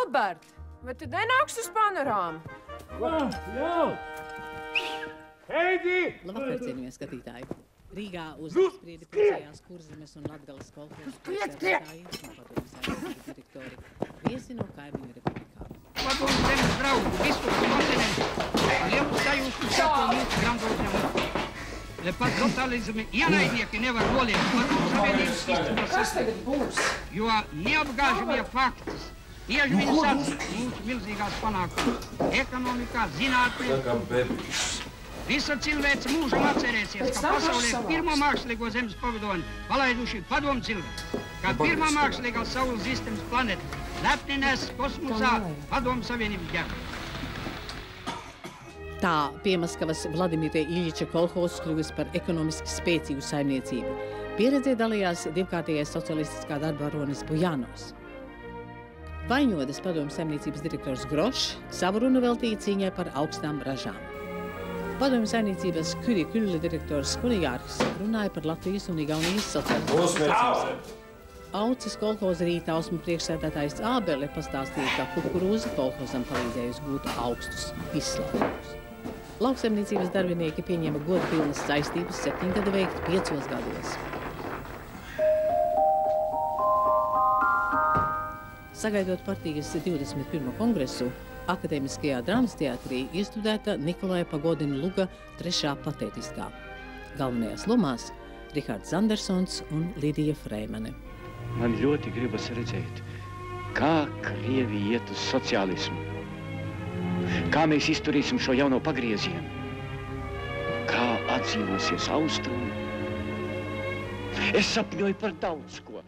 Albert, vai tu nenāks uz panorāmu? Jā! Heidi! Labvakar, cienījamie skatītāji! Rīgā uz apspriedi pulcējās Kurzemes un Latgales kolhozu priekšsēdētāji un padomju saimniecības direktori viesi no kaimiņu republikām. Padomju zemes draugu, biskupu kontinentu, lielu sajūstu sako mūsu grandotņamu. Pat totālismi ienaidnieki nevar noliegt padomju savienības īstenības sastāvus, jo neapgāžamie fakti tieši viņus atzīt mūsu milzīgās panākumus ekonomikā, zinātnē. Visa cilvēce mūžam atcerēsies, ka pasaulē pirmo mākslīgo zemes pavidoni palaiduši padomu cilvēki, ka pirmā mākslīgā saules sistemas planeta lepni nes kosmosā padomu savienības ģērbtu. Tā Piemaskavas Vladimira Iļiča kolhozs kļuvis par ekonomiski spēcīgu saimniecību. Pieredzē dalījās divkārtējais socialistiskā darba varonis Bujanovs. Vaņodas padomu saimniecības direktors Grošs savu runu veltīja cīņai par augstām ražām. Padomju saimniecības Küļa direktors Skolījārhs runāja par Latvijas un Igaunijas sociālismu. Aucis kolhoza Rītausmu priekšsēdētājs Ābele pastāstīja, ka kukurūza kolhozam palīdzējusi gūt augstus izslavumus. Lauksaimniecības darbinieki pieņēma godpilnas saistības 7 gadu veikt 5 gados. Sagaidot partijas 21. kongresu, Akadēmiskajā drāmas teātrī iestudēta Nikolaja Pagodina Luga 3. patētiskā. Galvenajās lomās Rihards Andersons un Lidija Freimane. Man ļoti gribas redzēt, kā Krievija iet uz sociālismu, kā mēs izturīsim šo jauno pagriezienu, kā atdzīvosies austrumi. Es sapņoju par daudz ko.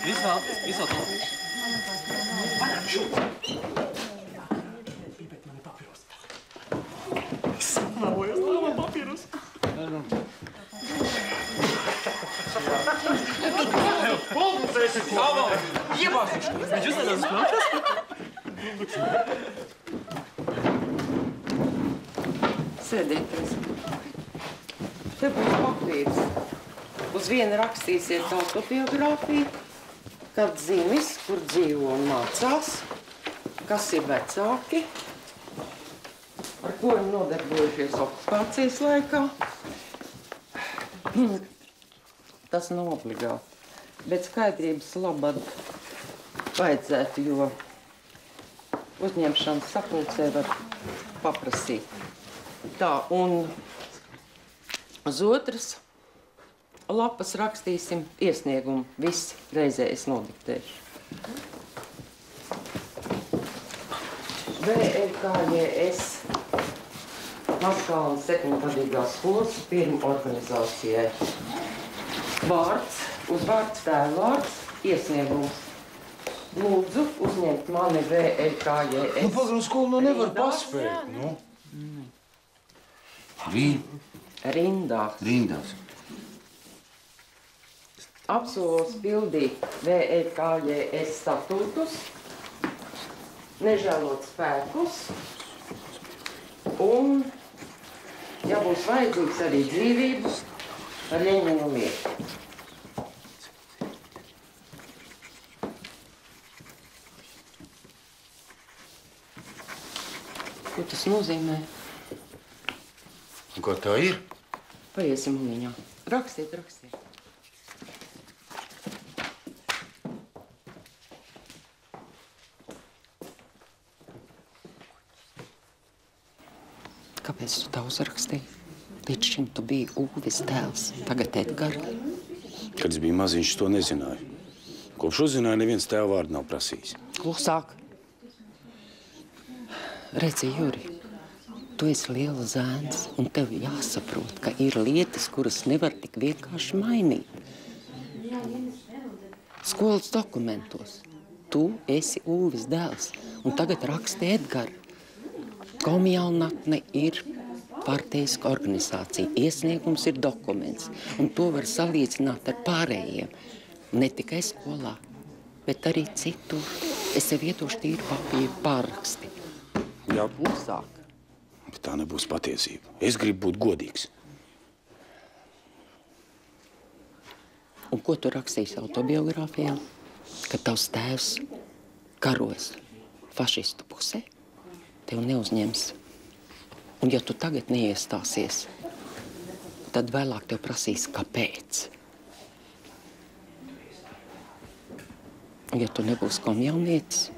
Visvēl to. Sapnāvojas, man papīrus. Pulcēsi, kāvā! Iebāzīšu, viņš uzsēdās knāpjas? Sēdieties. Te būs papīrs. Uz viena rakstīsiet autobiogrāfiju, kad dzimis, kur dzīvo un mācās, kas ir vecāki, ar ko viņi nodarbojušies okupācijas laikā. Tas nav obligāti, bet skaidrības labad vajadzētu, jo uzņemšanas sapulcē var paprasīt. Tā, un uz otras lapas rakstīsim iesniegumu. Visi reizē es nodiktēšu. VLKJS Maskālnas 7-gadīgās skolas pirma organizācijai. Vārds, uzvārds, tēvvārds, iesniegums. Lūdzu uzņemt mani VLKJS. Nu, pagaram, skolu nu nevar paspēt, nu. Rindās. Rindās. Apsolos pildīt VLKJS statūtus, nežēlot spēkus un, ja būs vajadzīgs arī dzīvību, ar Ļeņinu lietu. Ko tas nozīmē? Un kā tā ir? Paiesim viņā. Rakstiet, rakstiet. Kāpēc tu tā uzrakstīji? Līdz šim tu biji Ūvis dēls, tagad Edgara. Kad es biju maziņš, to nezināju. Kopš uzzināju, neviens tēva vārdu nav prasījis. Klusāk. Redzi, Juri, tu esi liela zēns, un tev jāsaprot, ka ir lietas, kuras nevar tik vienkārši mainīt. Skolas dokumentos. Tu esi Ūvis dēls, un tagad raksti Edgara. Komjaunatne ir parteiska organizācija. Iesniegums ir dokuments, un to var salīdzināt ar pārējiem. Ne tikai skolā, bet arī citur. Es sev iedošu tīru papīru pārraksti. Jā. Klusāk. Bet tā nebūs patiesība. Es gribu būt godīgs. Un ko tu rakstīsi autobiogrāfijā? Ka tavs tēvs karos fašistu pusē, tev neuzņems. Un ja tu tagad neiestāsies, tad vēlāk tev prasīs, kāpēc. Un ja tu nebūsi komjaunietis,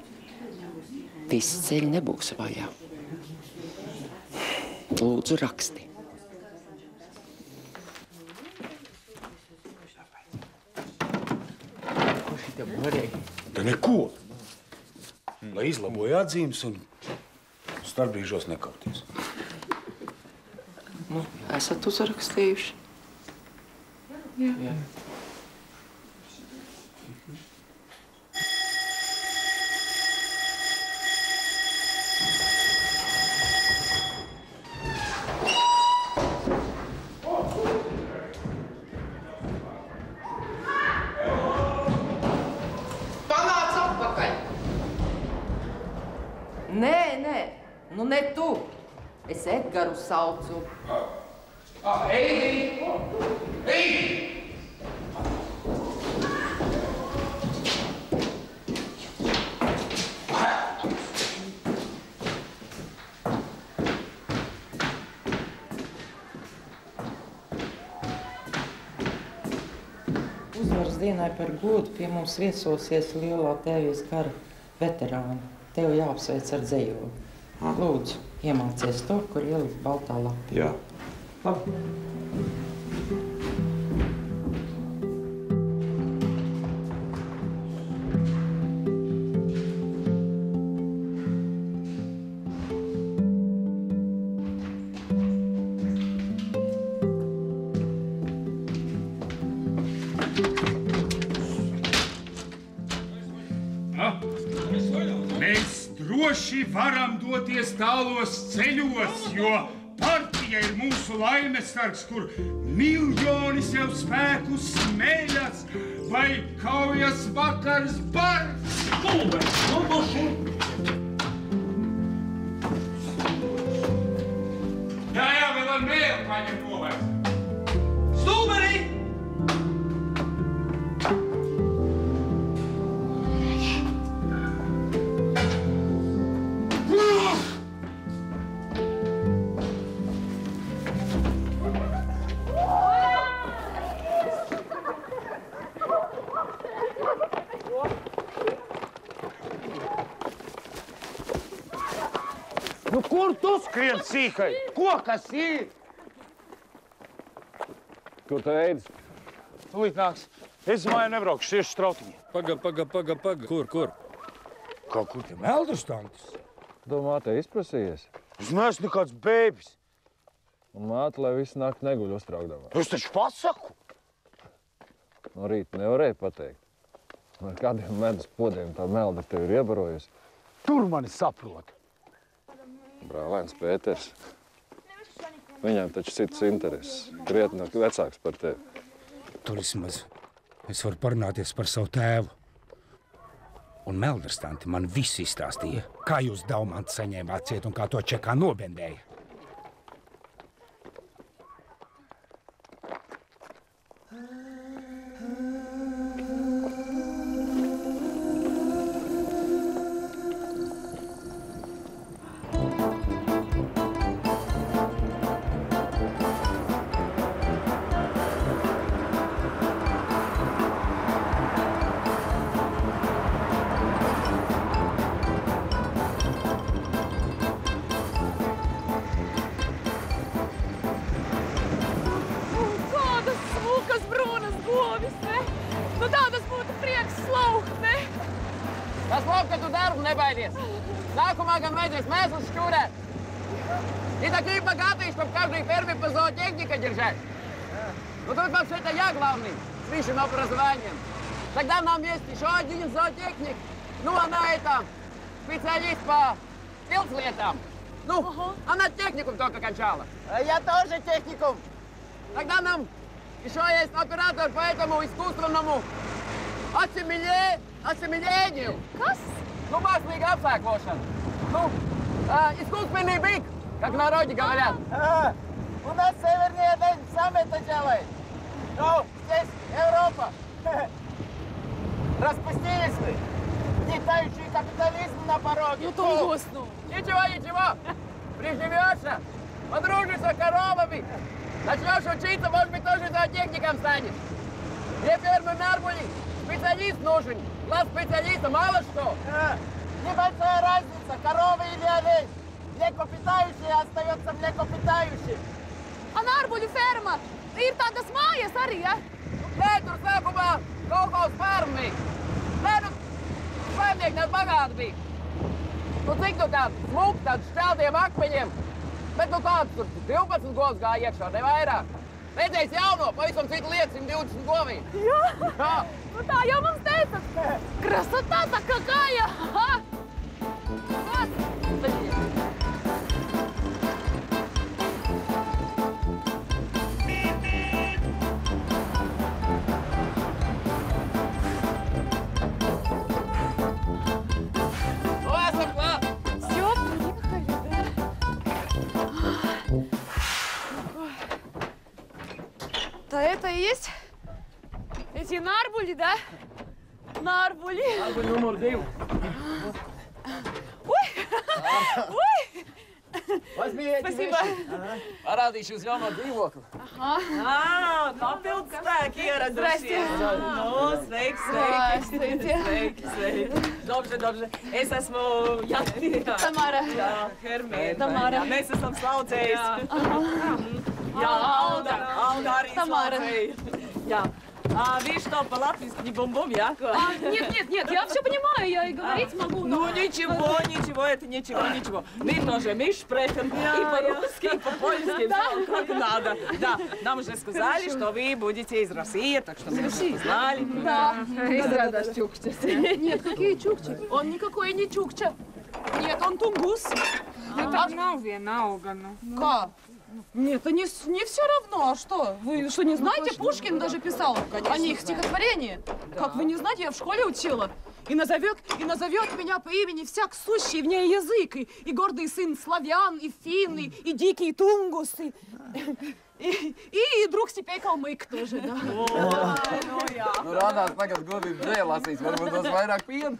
visi ceļi nebūs vaļā. Lūdzu, raksti. Tā neko. Lai izlaboja atzīmes un starpbrīžos nekauties. Nu, esat uzrakstījuši? Jā. Nu ne tu. Es Edgaru saucu. Eidi! Eidi! Uzvaras dienai par godu pie mums viesosies lielā tēvijas kara veterāni. Tev jāapsveic ar dzejoli. Lūdzu, iemācies to, kur ielikt baltā lapā. Jā. Labi. Varam doties tālos ceļos, jo partija ir mūsu laimesargs, kur miljoni sev spēku smēļas, vai kaujas vakars bars. Stulbens, nu buši! Jā, vēl ar mēlu paņem novērst. Stulbeni! Kur tu skrien sīkai? Ko kas ir? Kur tu ēdis? Tūlīt nāks. Es māju nebraukšu, tieši strautiņi. Paga. Kur? Kā kur te Melderstantis? Domā, te izprasījies? Es neesmu nekāds bēbis. Un māte, lai visu nakti neguļ uztraukdamā. Es taču pasaku. No rīta nevarēja pateikt. Ar kādiem medus podiem tā Melda tev ir iebarojusi? Tur mani saprot. Brālēns Pēters. Viņam taču citas intereses. Krietni vecāks par tevi. Tur vismaz es varu parunāties par savu tēvu. Un Melderstanti man visu izstāstīja, kā jūs Daumantu saņēmāt ciet un kā to čekā nobendēja. Nākamā gan vajadzēs mēslas šķūrēt. И такие богатые, чтобы в каждой ферме по зоотехнике держать. Ну тут вообще это я главный, с высшим образованием. Тогда нам есть еще один зоотехник. Ну, она это, специалист по спецлетам. Ну, она техникум только кончала. Я тоже техникум. Тогда нам еще есть оператор по этому искусственному ассимилению. Kas? Ну, mākslīga apsēklošana. Ну, искусственный бык, как в народе говорят. У нас севернее день самый-то делает. Ну, здесь Европа. Распустились вы. Гнетающий капитализм на пороге. Ну, Тунгус, ну. Ничего. Приживешься, подружишься коровами. Начнешь учиться, может быть, тоже зоотехником станешь. Где фермы Нарбули? Специалист нужен. Класс специалиста мало что. Небольшая разница, коровы или олень. Mлекопитающие остается mлекопитающим. A Nārbuļu ferma ir tādas mājas arī, ja? Nē, tur sākumā kolhozs ferma bija. Nē, nu, saimnieki nes bagāti bija. Nu, cik tu tāds smuks, tāds šķeltiem akmeņiem. Bet nu kāds tur 12 govs gāja iekšā, ne vairāk. Redzējis jauno, pavisam citu lietu, 120 govī. Jā. Nu tā jau mums teica. Krasotā kakāja. Да это и есть эти нарбули, да? Нарбули. Нарбуļi numur 2. Ой! Спасибо. Parādīšu uz jauno dzīvokli. Papildus spēki ieradušies. Sveiki. Dobře. Es esmu Tamara. Hermēna. Mēs esam slaucējis. Jā, Alda arī slaucēja. Jā. Видишь, что по-латвийски не бум-бум, я? Нет, я все понимаю, я и говорить могу. Ну ничего, это ничего. Мы тоже мишпрехем и по-русски, и по-польски, как надо. Да, нам уже сказали, что вы будете из России, так что мы уже знали. Да. Из Чукча. Нет, какие Чукчи? Он никакой не Чукча. Нет, он тунгус. Это nav vienalga. Как? Нет, это не все равно. А что? Вы что, не знаете? Пушкин даже писал о них стихотворение. Как вы не знаете, я в школе учила. И назовет меня по имени всяк сущий в ней язык. И гордый сын славян, и финны, и дикий тунгус, и друг Степей Калмык тоже, да. Nu rādās tagad govīm dzēju lasīs, varbūt dos vairāk pienu.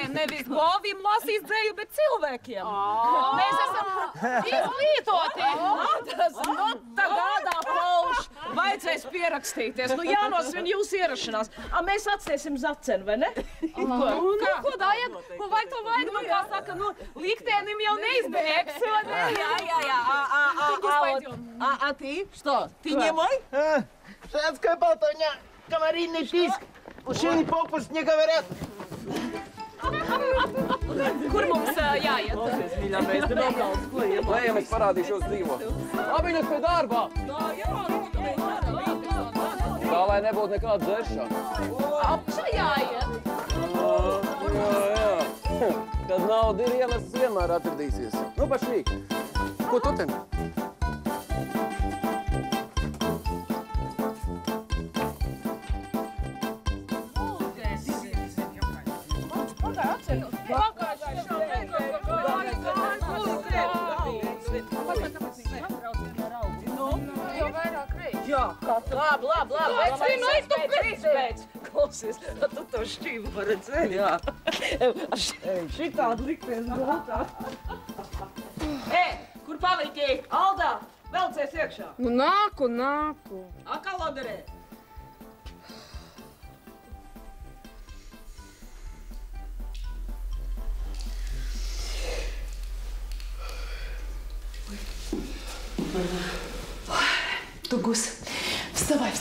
Nevis govīm lasīs dzēju, bet cilvēkiem. Mēs esam izglītoti. Nu, tagadā, Pauš, vajadzēs pierakstīties. Nu, jānosvin jūsu ierašanās. Mēs atstiesim zacenu, vai ne? Ko dājat? Ko vajag to vajag? Nu, kā saka, liktēnim jau neizbēgs. А ты что? Ты не мой? Женская болтовня, комаринный писк. Мужчины попусть не говорят. Kur mums jāiet? Mīļākais, te vēl daudz ko iemācīt. Lejam, es parādīšu uz dzīvokli. Labiņas pie darbā. Tā, lai nebūtu nekāda dzeršana. Apša jāiet. Jā. Kad nauda ir iemests, vienmēr atradīsies. Nu, pašmīk. Ko tu ten? Labi. Klausies, tu to šķīvu paredzēji. Jā. Šitādi likties gultā. Kur paliki? Alda, velcies iekšā. Nu, nāku. A kā loderē? Тунгус, вставай.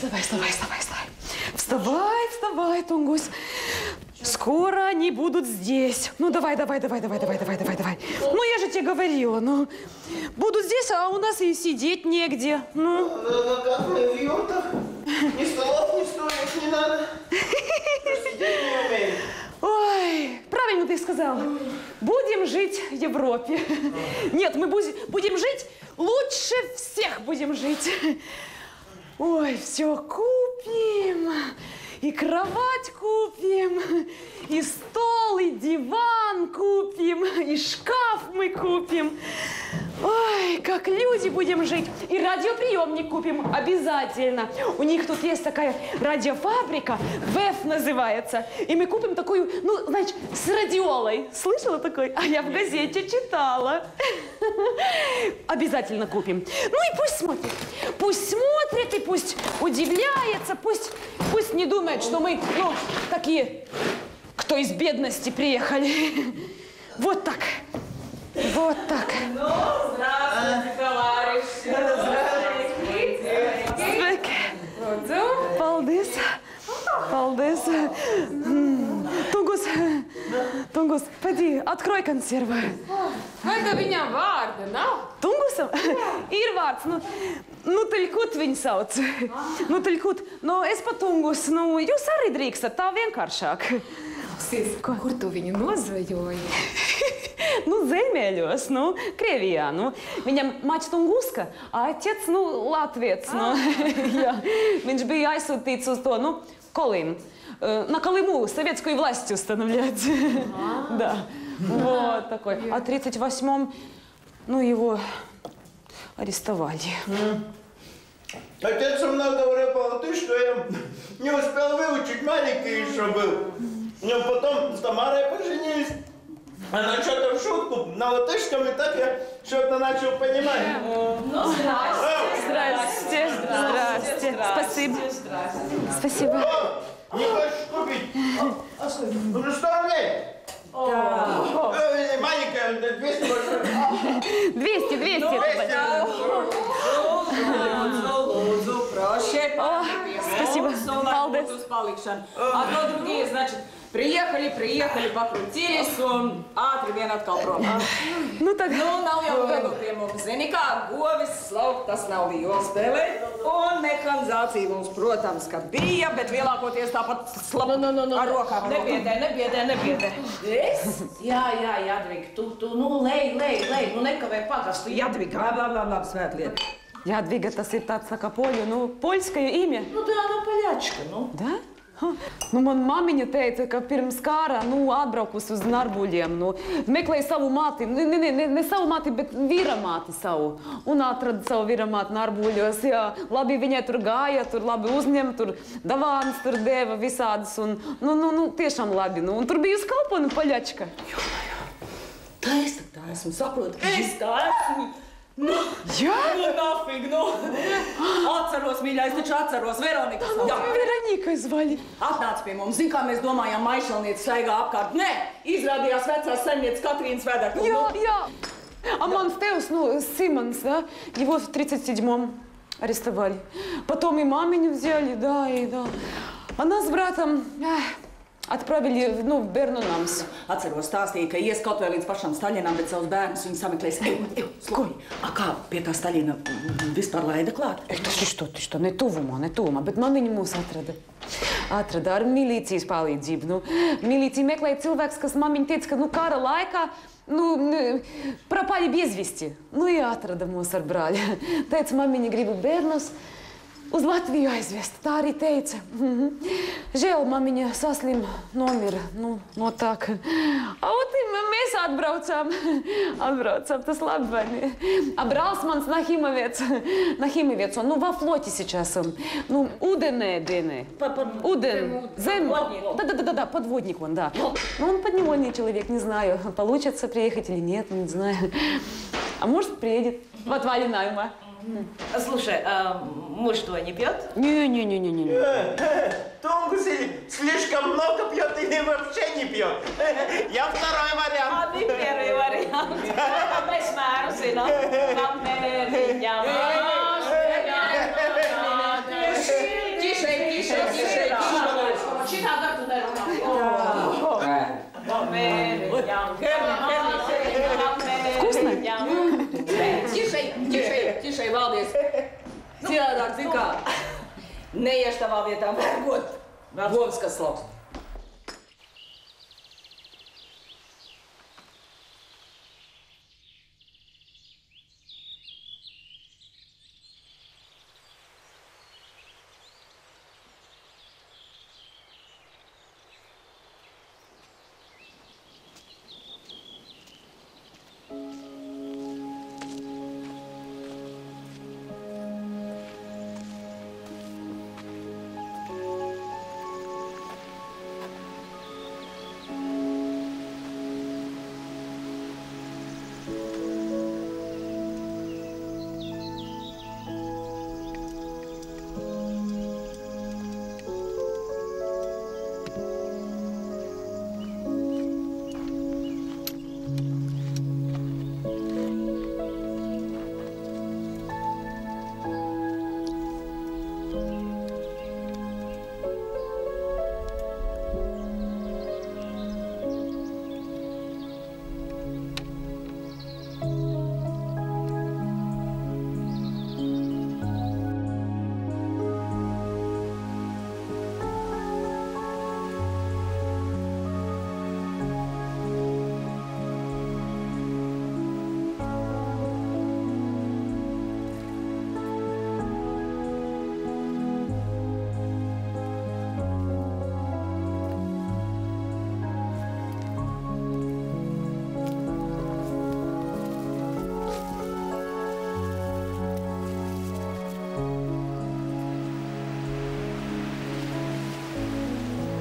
Вставай, Тунгус. Скоро они будут здесь. Ну, давай. Ну, я же тебе говорила, ну. Будут здесь, а у нас и сидеть негде. Ну. Как мы в юртах? Ни столов, ни столик не надо. Сидеть не умеем. Ой, правильно ты сказал. Будем жить в Европе. Нет, мы будем жить, лучше всех будем жить. Ой, все купим. И кровать купим, и стол, и диван купим, и шкаф мы купим. Ой, как люди будем жить. И радиоприемник купим обязательно. У них тут есть такая радиофабрика, ВЭФ называется. И мы купим такую, ну, значит, с радиолой. Слышала такой? А я в газете читала. Обязательно купим. Ну и пусть смотрит. Пусть смотрит и пусть удивляется. Пусть не думает, что мы, ну, такие, кто из бедности приехали. Вот так. Вот так. Ну, здравствуйте, товарищи. Здравствуйте. Paldies. Paldies. Tungus, padi, открой консервы. Kāda viņam vārda nav? Tungusam? Ir vārds, nu Tilkut viņu sauc. Nu Tilkut, es pa Tungus, jūs arī drīkstat, tā vienkāršāk. Kur tu viņu nozvajoji? Zemēļos, Krievijā. Viņam mačs Tunguska, a отец, latviets. Jā, viņš bija aizsūtīts uz to, Колым. На Колыму советскую власть установлять. Да. Вот такой. А в 1938-м, его арестовали. Отец со мной говорил, ты что я не успел выучить, маленький еще был. Но потом с Тамарой поженились. Она что-то в шутку, на латышском, и так я что-то начал понимать. Здрасте. Здрасте. Спасибо. Спасибо. Не хочешь купить? Ну, 100 рублей. Маленькая, 200 больше. 200. Lūdzu, prošie. Спасибо. А то другие, значит, приехали, покрутились, un ātri vien atkal prom. Nav jau gadu pie mums. Zini kā, govis slaukt, tas nav viola spēlēt. Un mehanizācija mums, protams, ka bija, bet lielākoties tāpat slapa ar rokām. Nebiedē. Es? Jā, Jadviga, tu, lej, nekavē pagastu. Jadviga. Labi, svētlieta. Jadviga, tas ir tāds, kā poļu, poļskaja imja. Tā paļačka, Da? Man mamiņa teica, ka pirms kāra, atbraukus uz Narbuļiem, meklēja savu māti, ne savu māti, bet vīramāti savu. Un atrada savu vīramāti Narbuļos, jā. Labi viņai tur gāja, tur labi uzņem, tur davānas tur deva visādas, un, tiešām labi. Un tur bija uz kalponu paļačka. Tā esmu, saprotu, es tā esmu. Jā? Nafig, Atceros, mīļais, taču atceros, Veronika sauc. Jā, Veronika zvali. Atnāc pie mums, zin, kā mēs domājām, maišalnieci staigā apkārt. Nē, izrādījās vecās saimnieces Katrīnas Ведерка. Jā. А ман Теус, Симонс, да, его в 1937-м арестовали. Потом и маминю взяли, да. А нас с братом atpravili, bērnu nams. Atceros, stāstīja, ka ies kaut vai līdz pašam Staļinam, bet savus bērnus viņi sameklēs. Skoļi, a kā pie tā Staļina vispār laida klāt? Ты что, ne tuvumā, bet mamiņa mūs atrada ar milīcijas palīdzību. Milīcija meklēja cilvēks, kas mamiņa teica, ka kara laikā пропали без вести. И atrada mūs ar brāļa. Teica, mamiņa gribu bērnus uz Latviju aizvest. Tā arī teica. Žēl, mamiņa saslim nomira. No tā, ka... A mēs atbraucām, tas labi, vai ne? А брals mans Нахимовец, он, во флоте сейчас он. Удене. Уден. Да, подводник он, да. Он подневольный человек, не знаю, получится приехать или нет, не знаю. А может, приедет в отвале найма. Слушай, а муж твой не пьет? Не. Тунгус слишком много пьет или вообще не пьет. Я второй вариант. А ты первый вариант. Mēs mēru zinām, kamēr Тише. Читā tu Вкусно? Тише, valdies. Citādāk, zin kā, neieš tavā vietā, varbūt govs, kas slauks.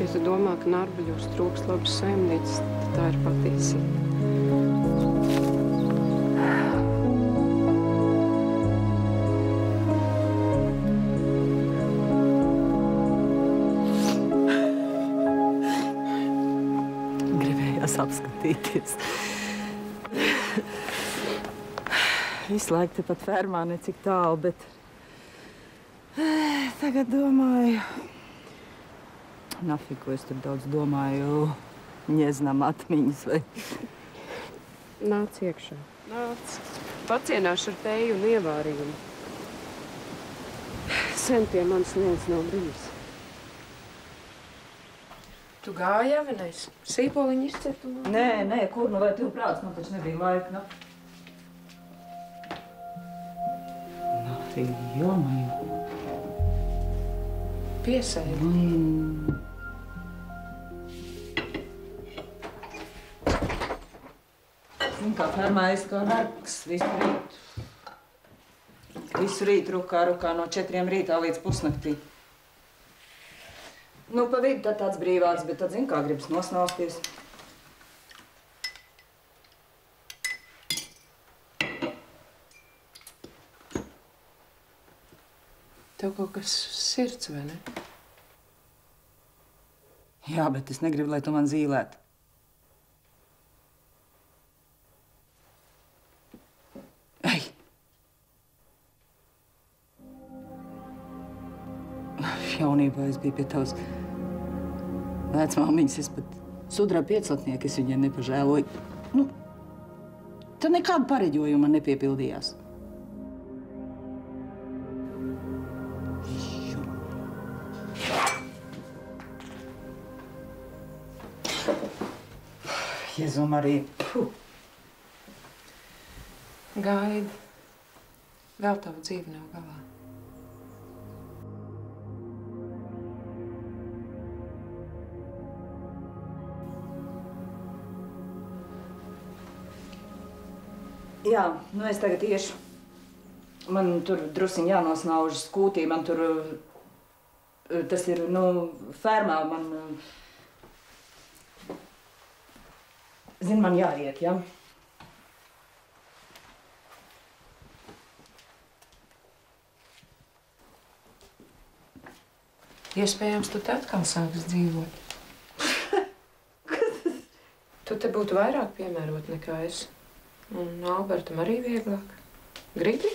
Ja tu domā, ka Nārbuļos trūks labas saimnieces, tad tā ir patiesība. Gribējās apskatīties. Visu laiku tepat fermā necik tālu, bet tagad domāju, nafig, ko es tur daudz domāju, ņeznam atmiņas vai... Nāc iekšā. Nāc. Pacienāšu ar tēju un ievārījumu. Sen pie manis neviens nav bijis. Tu gāji, Avinais? Sīpoliņu izcietumā? Nē, kur nu vai tev prāts, man taču nebija laika, nu. Nafig, jomai. Piesēdi. Zin, kā fermā es kā vergs visu rītu. Visu rītu rukā no 4 rītā līdz pusnaktī. Nu, pa vidu tad tāds brīvāks, bet tad, zin, kā gribas nosnausties. Tev kaut kas sirds, vai ne? Jā, bet es negribu, lai tu man zīlētu. Ei! Jaunībā es biju pie tavas vecmāmiņas, es pat sudraba pieclatnieku, es viņai nepažēloju. Nu, tad nekāda pareģojuma man nepiepildījās. Jēzu Marija. Gaidi. Vēl tavu dzīve nav galā. Jā, nu es tagad iešu. Man tur drusiņ jānosnauž skūtī, man tur... Tas ir, nu, fermā man... Zin, man jāiet, ja? Iespējams, tu te atkal sāks dzīvot. Tu te būtu vairāk piemērot nekā es. Un Albertam arī vieglāk. Gribi?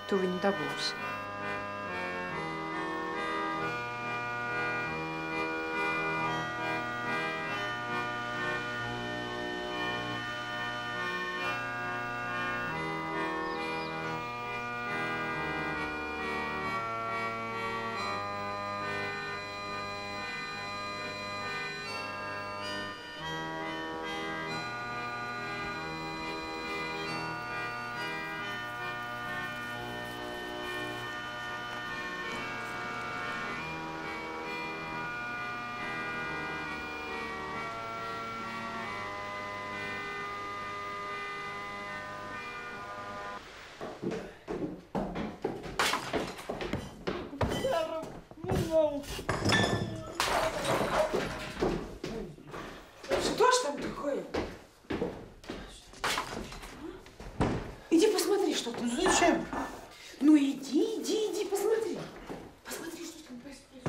Tu viņu dabūsi. Что ж там такое? Иди посмотри, что там. Зачем? Ну иди, посмотри. Посмотри, что там происходит.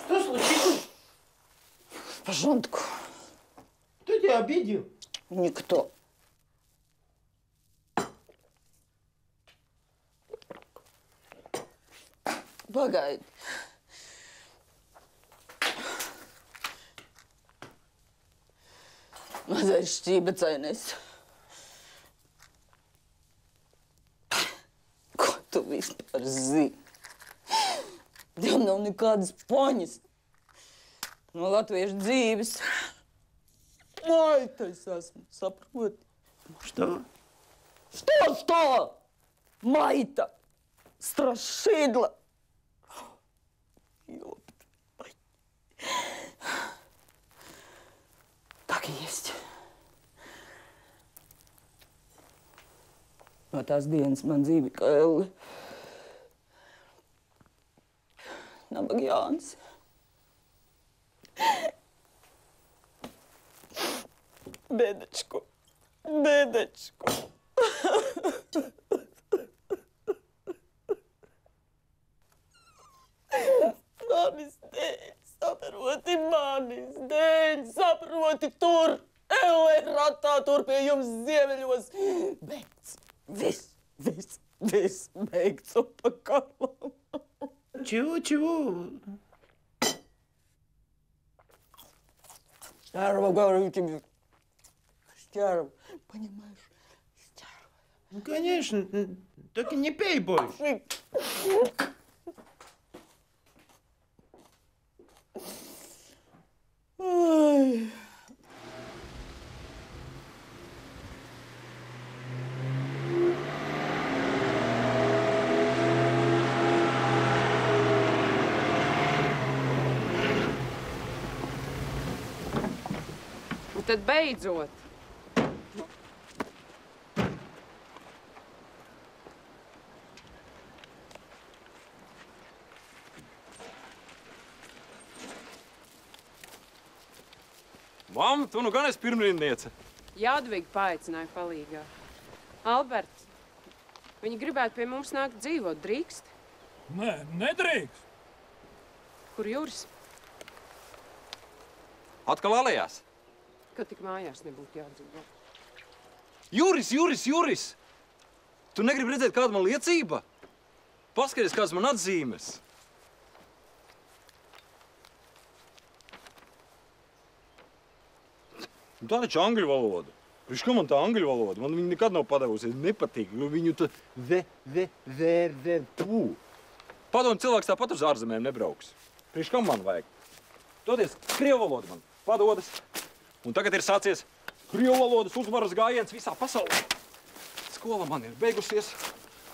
Что случилось? Пожонтку. Кто тебя обидел? Никто. Pagaidi. Mazais šķībacainais. Ko tu vispār zini? Tev nav nekādas poņas no latviešu dzīves. Maita es esmu, saproti? Что? Что? Маита! Страшидла! Ёпт. Так и есть. No tās dienas man dzīve kā elle. Nabaga Jānis. Bēdečku. Bēdečku. Manis dēļ, saproti tur, elle ratā tur pie jums ziemeļos. Beigts, viss beigts un pa kalam. Чего? Старого говорю тебе. Старого, понимаешь? Старого. Ну, конечно, только не пей больше. Ой. Tad beidzot. Mamma, tu nu gan esi pirmrindniece. Jādvīga paaicināja palīgā. Alberts, viņi gribētu pie mums nākt dzīvot. Drīkst? Nē, nedrīkst. Kur Juris? Atkal alejās. Kad tik mājās nebūtu jādzīvo. Juris! Tu negribi redzēt, kāda man liecība? Paskaties, kādas man atzīmes. Tā taču angļu valoda. Priekš, kā man tā angļu valoda? Man viņa nekad nav padevusies. Nepatīk, jo viņu tu tu. Padomu cilvēks tāpat uz ārzemēm nebrauks. Priekš, kam man vajag? Toties, krievu valoda man padodas. Un tagad ir sācies krievu valodas uzvaras gājiens visā pasaulē. Skola man ir beigusies.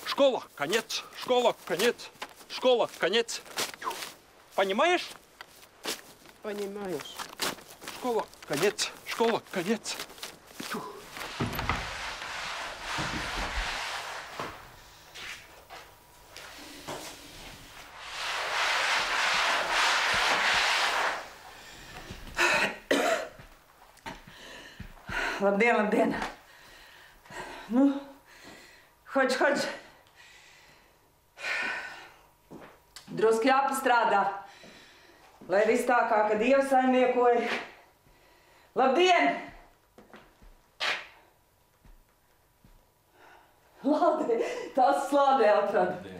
Škola, конец. Школа, конец. Школа, конец. Понимаешь? Понимаешь. Школа, конец. Школа, конец. Labdien! Nu, hodž. Druski jāpastrādā, lai viss tā kā, ka Dievs saimniekoja. Labdien! Lādē, tās slādē atrada.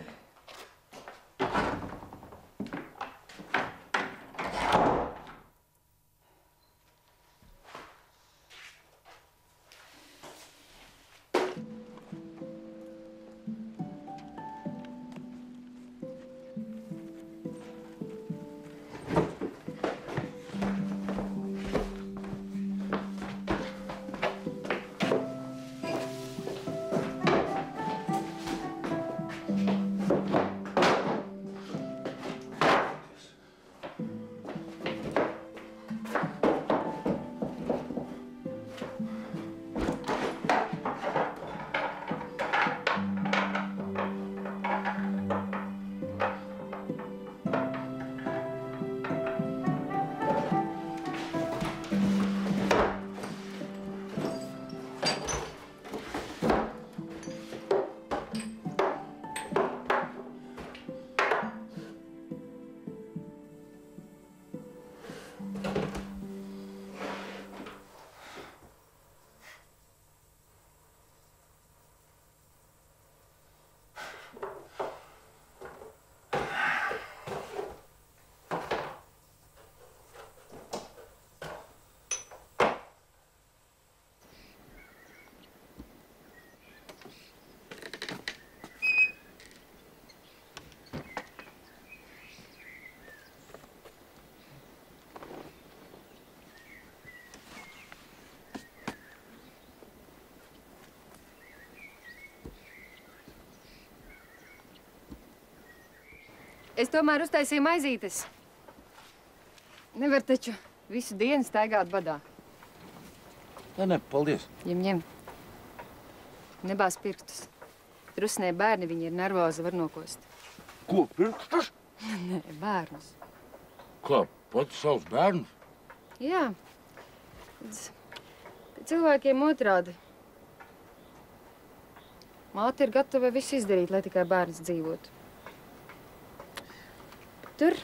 Es tomēr uztaisīju maizītes. Nevar taču visu dienu staigāt badā. Nē, paldies. Ņem. Nebāz pirkstus. Trusnē bērni, viņi ir nervozi, var nokost. Ko, pirkstus? Nē, bērnus. Kā, pats savus bērnus? Jā. Cilvēkiem otrādi. Māte ir gatava visu izdarīt, lai tikai bērns dzīvotu. Tur,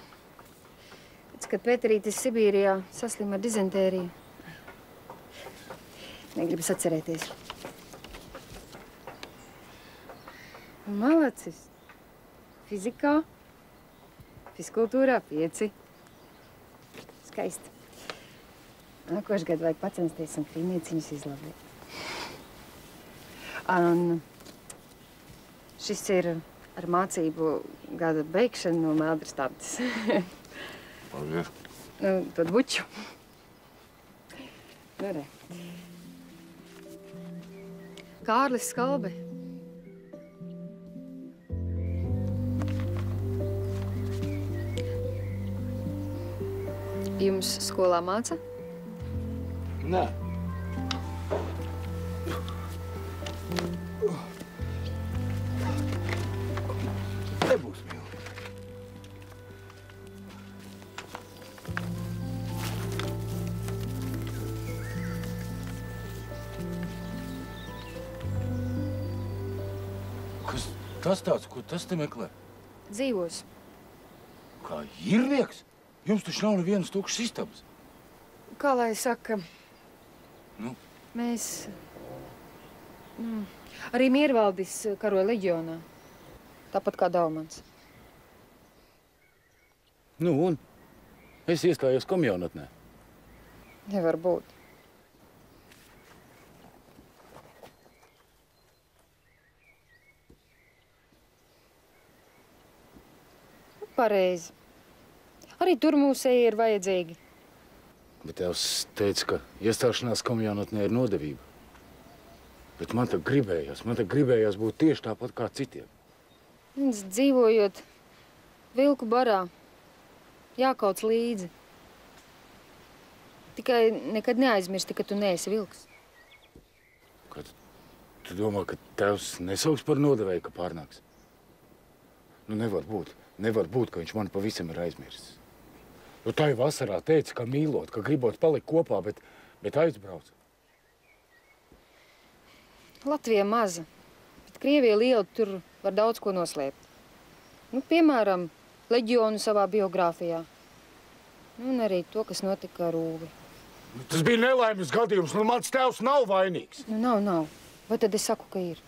kad Pēterītis Sibīrijā saslima ar dizentēriju, negribas atcerēties. Malacis. Fizikā, fiskultūrā 5. Skaisti. Nākošgad vajag pacensties un krīnieciņus izlavēt. Un šis ir ar mācību gada beigšanu no Meldras tantes. Paldies. To buču. Nu, re. Kārlis Skalbe. Jums skolā māca? Nē. Nebūs mīl. Kas tas tāds, ko tas te meklē? Dzīvos. Kā īrnieks? Jums taču nav nevienas tukšas istabas. Kā lai saka? Nu? Mēs... Arī Miervaldis karoja leģionā. Tāpat kā Daumans. Nu, un? Es iestājos komjaunatnē. Nevar būt. Pareizi. Arī tur mūsēji ir vajadzīgi. Bet tēvs teica, ka iestāšanās komjaunatnē ir nodevība. Bet man tā gribējās būt tieši tāpat kā citiem. Dzīvojot vilku barā, jākauc līdzi. Tikai nekad neaizmirsti, ka tu neesi vilks. Kad tu domā, ka tēvs nesauks par nodevēju, ka pārnāks? Nu, nevar būt, ka viņš mani pavisam ir aizmirsis. Nu, tā vasarā teica, ka mīlot, ka gribot palikt kopā, bet aizbrauc. Latvija maza, bet Krievija liela, tur var daudz ko noslēpt. Nu, piemēram, leģionu savā biogrāfijā. Nu, un arī to, kas notika ar Ūvi. Tas bija nelaimes gadījums, nu mans tēvs nav vainīgs. Nu, nav. Vai tad es saku, ka ir?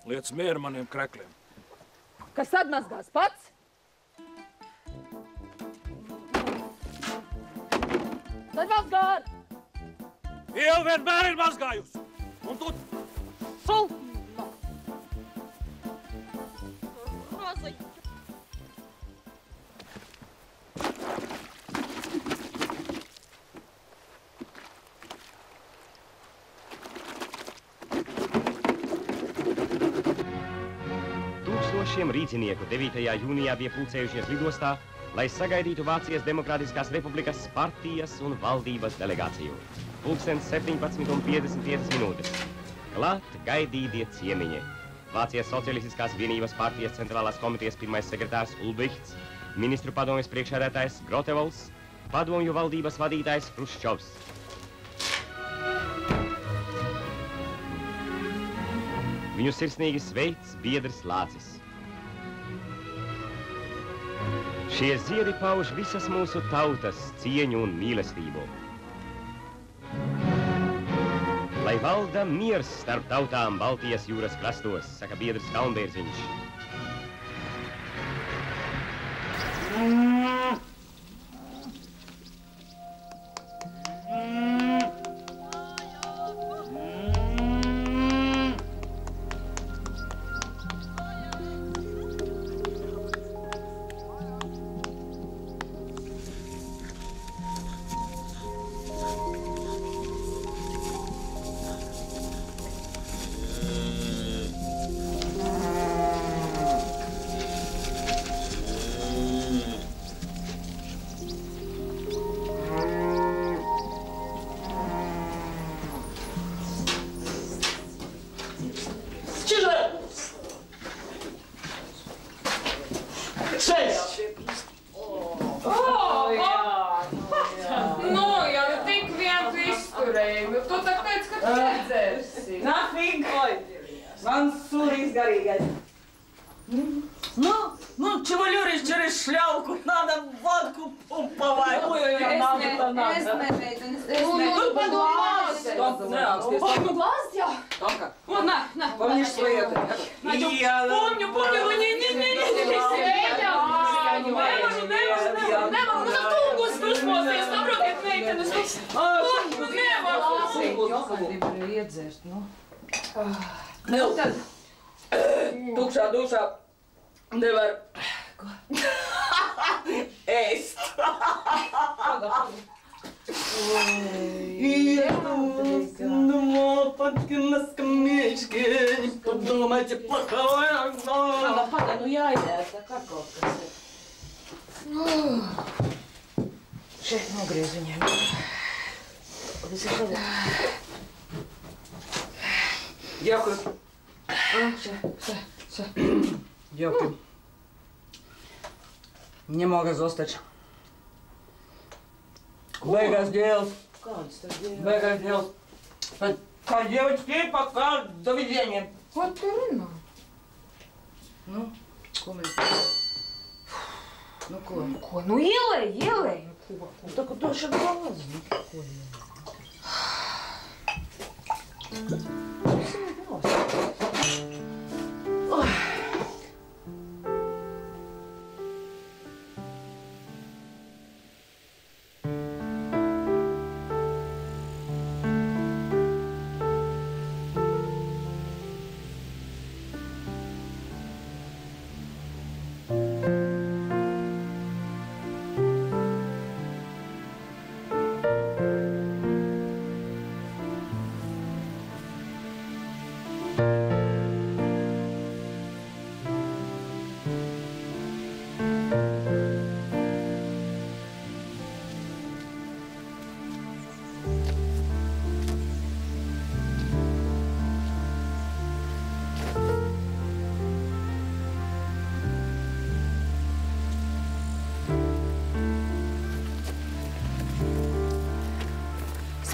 Liec mieru maniem krekļiem. Kas atmazgās pats? Tad mazgāt! Iela vienmēr ir mazgājusi! Un tu... Sulma! Roziņa! Tūkstošiem rīcinieku 9. jūnijā bija pulcējušies lidostā, lai sagaidītu Vācijas Demokrātiskās Republikas partijas un valdības delegāciju. Pulkstens 17:55. Klāt gaidītie ciemiņi. Vācijas Socialistiskās vienības partijas centrālās komitejas pirmais sekretārs Ulbrichts, ministru padomjas priekšsēdētājs Grotevols, padomju valdības vadītājs Hruščovs. Viņu sirsnīgi sveic biedrs Lācis. Šie ziedi pauž visas mūsu tautas cieņu un mīlestību. Lai valda miers starp tautām Baltijas jūras krastos, saka biedrs Kalnbērziņš. Tukšā dušā nevar ēst. Иду снова на скамеечке, не подумайте плохого. Pagaid, nu jāiet, kā kaut kas ir. Šeit nogriez viņiem. Viss ir labi. Дякую. Все. Дякую. Не могу zostać. Beigās dēls. Kādas tas dēls? Beigās dēls. Kā девочки, пока, довидения. Ko tu runā? Nu, ko mēs? Nu, ko? Ko? Nu, ielej. Ko? Tā, ka došu galvas. Ko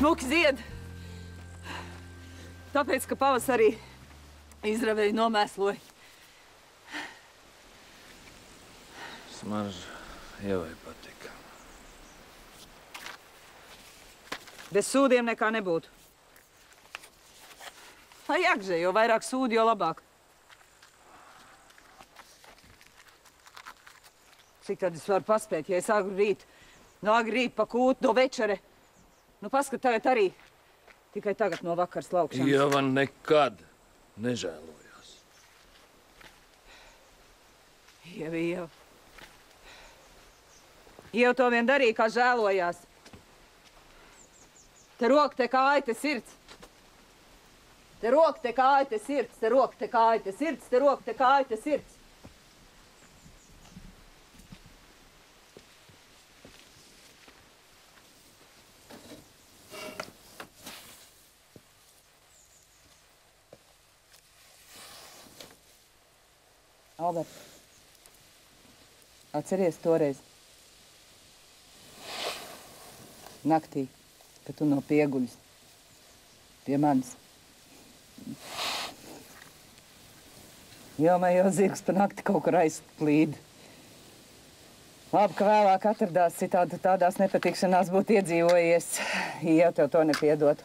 Smuki zied, tāpēc, ka pavasarī izravēju nomēsloju. Smarža Ievai patika. Bez sūdiem nekā nebūtu. Vai jāgžē, jo vairāk sūdi, jo labāk. Cik tad es varu paspēt, ja es agru rīt, no agru rīt pa kūtu, do večere. Nu, paskat, tagad arī. Tikai tagad no vakars laukšanas. Ieva nekad nežēlojās. Ieva. Ieva to vien darīja, kā žēlojās. Te roka, te kāja, te sirds. Te roka, te kāja, te sirds. Te roka, te kāja, te sirds. Te roka, te kāja, te sirds. Albert, atceries toreiz naktī, kad tu no pieguļas pie manis. Jau zirgs pa nakti kaut kur aizplīd. Labi, ka vēlāk atradās, citādi tādās nepatikšanās būtu iedzīvojies, ja tev to nepiedotu.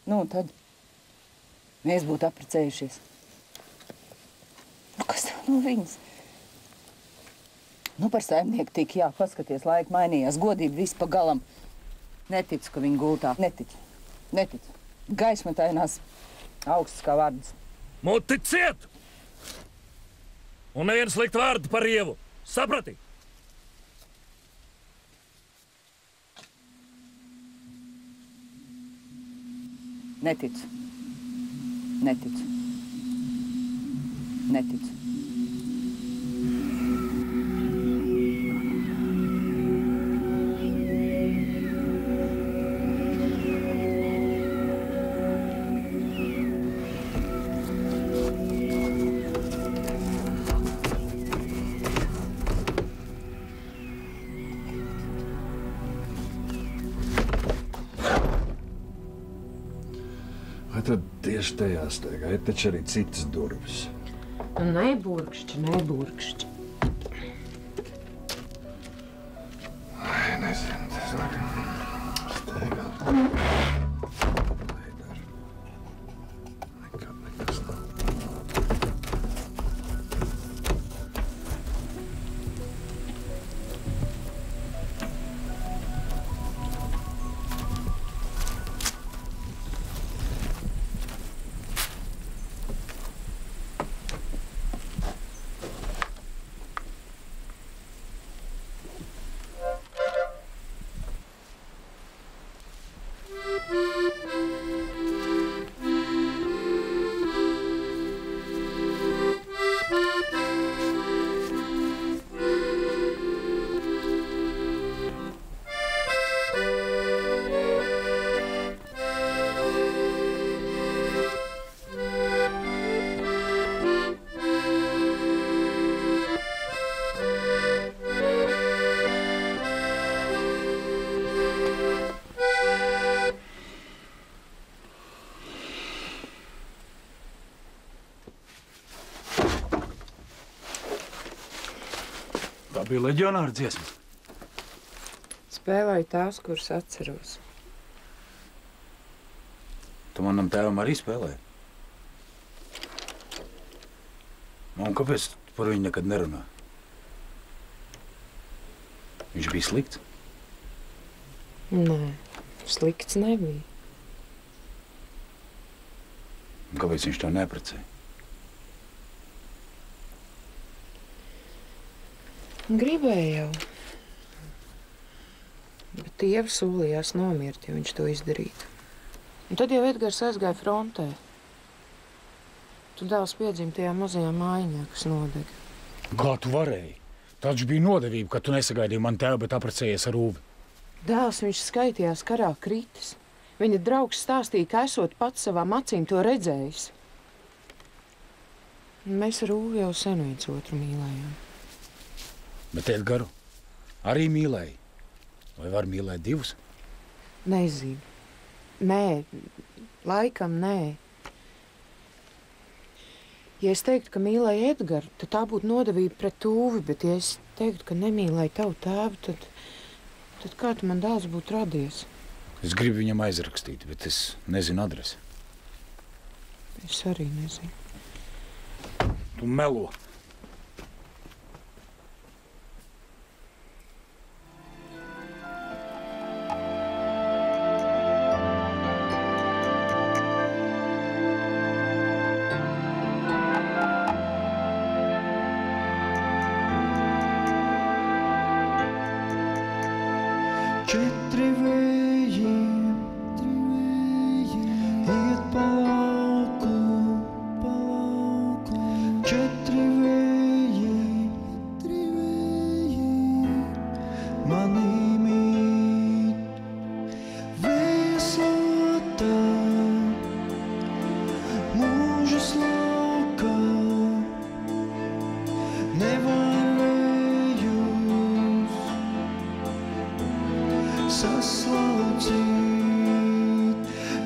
Nu, un tad mēs būtu apprecējušies. Nu, kas tev no viņas? Nu, par saimnieku tik, jā, paskaties, laika mainījās, godība viss pa galam. Neticu, ka viņa gultā. Neticu. Gaismatainās, augsts kā vārds. Muti ciet! Un nevienu sliktu vārdu par Ievu. Saprati? Neticu. Vai tad tieši tajā steigā ir taču arī citas durvis? Nu, neburkšķi. Ai, nezinu, tas vajag steigā. Neidara. Nekad nekas nav. Tā bija leģionāra dziesma. Spēlēju tās, kuras atceros. Tu manam tēvam arī spēlēji? Un kāpēc tu par viņu nekad nerunā? Viņš bija slikts? Nē, slikts nebija. Un kāpēc viņš tev neprecēja? Gribēju jau. Bet Ieva solījās nomirt, ja viņš to izdarītu. Un tad jau Edgars aizgāja frontē. Tu dēls piedzima tajā mazajā mājiņā, kas nodega. Kā tu varēji? Taču bija nodevība, ka tu nesagaidīji mani tēvu, bet apprecējies ar Ūvi. Dēls viņš skaitījās karā kritis. Viņa draugs stāstīja, ka esot pats savām acīm to redzējis. Un mēs ar Ūvi jau sen viens otru mīlējām. Bet Edgaru arī mīlēji? Vai var mīlēt divus? Nezinu. Nē, laikam nē. Ja es teiktu, ka mīlēju Edgaru, tad tā būtu nodevība pret Ūvi, bet ja es teiktu, ka nemīlēju tavu tēvu, tad kā tu man dēls būtu radies? Es gribu viņam aizrakstīt, bet es nezinu adresi. Es arī nezinu. Tu melo. Četri vēji iet pa lauku, četri vēji manī mīt. Vēsota mūža slauka, nevarējus saslaucīt.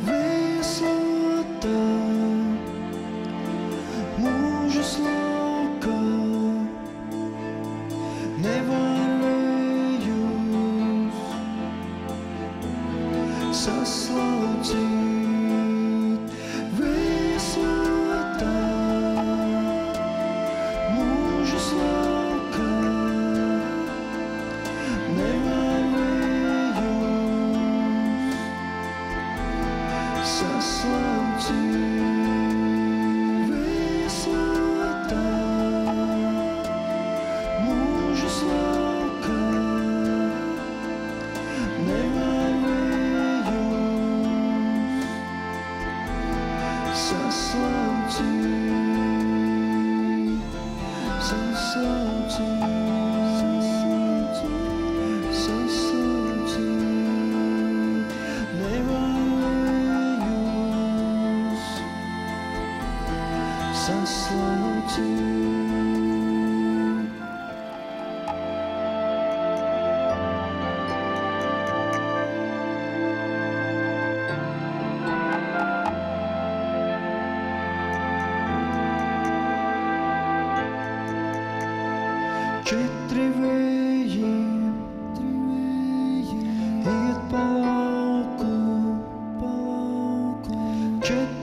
Vēsota mūža slauka, Četri vēji iet pa lauku, četri